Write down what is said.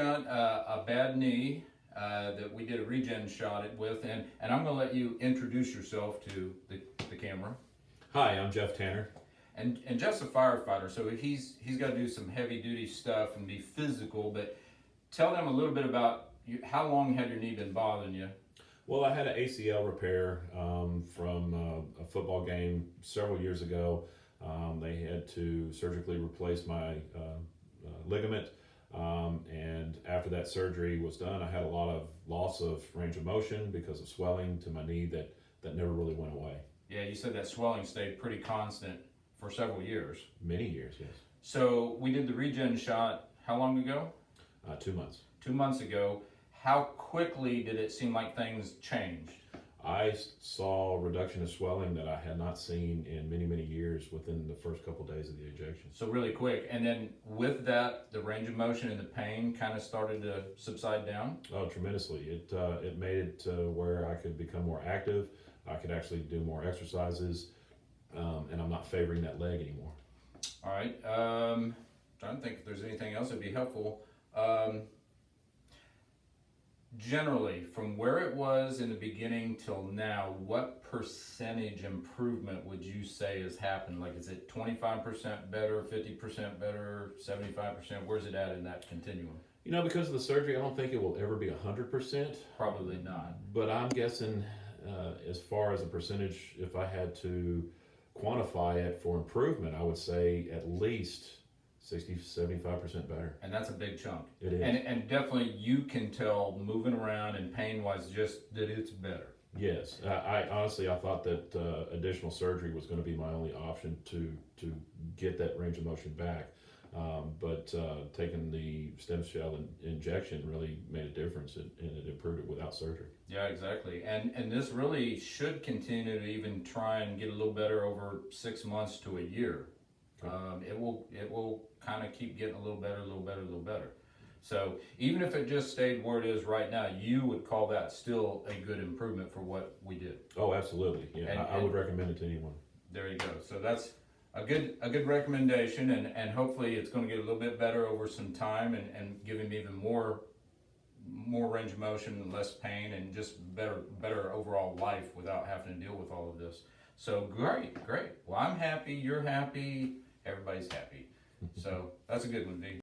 got a bad knee that we did a regen shot with, and I'm going to let you introduce yourself to the camera. Hi, I'm Jeff Tanner. And Jeff's a firefighter, so he's got to do some heavy duty stuff and be physical. But tell them a little bit about how long had your knee been bothering you? Well, I had an ACL repair from a football game several years ago. They had to surgically replace my ligament, and after that surgery was done, I had a lot of loss of range of motion because of swelling to my knee that never really went away. Yeah, you said that swelling stayed pretty constant for several years. Many years, yes. So we did the regen shot how long ago? 2 months. 2 months ago. How quickly did it seem like things changed? I saw a reduction of swelling that I had not seen in many, many years within the first couple of days of the injection. So really quick. And then with that, the range of motion and the pain kind of started to subside down? Oh, tremendously. It made it where I could become more active. I could actually do more exercises, and I'm not favoring that leg anymore. All right. Trying to think if there's anything else that'd be helpful. Generally, from where it was in the beginning till now, what percentage improvement would you say has happened? Like, is it 25% better, 50% better, 75%? Where's it at in that continuum? You know, because of the surgery, I don't think it will ever be 100%. Probably not. But I'm guessing, as far as a percentage, if I had to quantify it for improvement, I would say at least 60-75% better. And that's a big chunk. It is. And definitely you can tell moving around and pain-wise just that it's better. Yes. I honestly thought that additional surgery was going to be my only option to get that range of motion back. But taking the stem cell injection really made a difference, and it improved it without surgery. Yeah, exactly. And this really should continue to even try and get a little better over 6 months to a year. It will kind of keep getting a little better, a little better, a little better. So even if it just stayed where it is right now, you would call that still a good improvement for what we did. Oh, absolutely. Yeah, I would recommend it to anyone. There you go. So that's a good recommendation, and hopefully it's going to get a little bit better over some time and give him even more range of motion and less pain and just better overall life without having to deal with all of this. So great. Well, I'm happy, you're happy, everybody's happy. So that's a good one, V.